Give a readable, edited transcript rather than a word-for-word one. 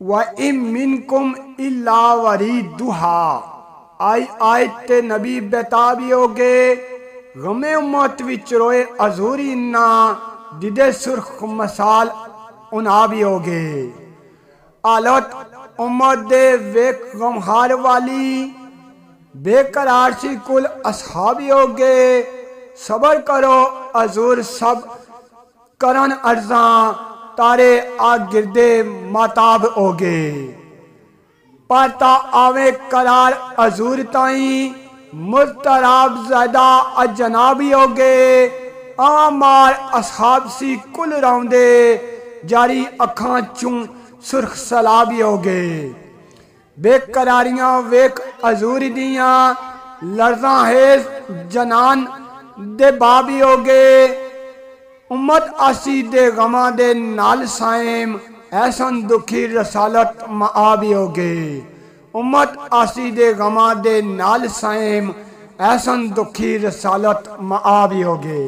व इम मिनकुम इल्ला वरीदुहा। आई आयत ते नबी बेताबी होगे गमे उम्मत विच रोए अजूरी ना दिदे सुर्ख मसाल उना भी होगे। हालत उम्मत दे वेक गमहार वाली बेकरार सी कुल असहाबी होगे। सबर करो अजूर सब करन अर्जा तारे आ गिरदे माताब होगे। पर ता आवे करार अजूर ताई मुस्तराब ज़्यादा अजनाबी होगे। आमार असहाब सी कुल रौंदे जारी अखां चूं सुर्ख सलाबी होगे। बेकरारियां वेख अजूर दियां लर्जा हेज जनान दे बाबी होगे। उम्मत आसी दे गमा दे नाल साइम ऐसन दुखी रसालत माआबी होगे। उम्मत आसी दे गमा दे नाल साइम ऐसन दुखी रसालत माआबी होगे।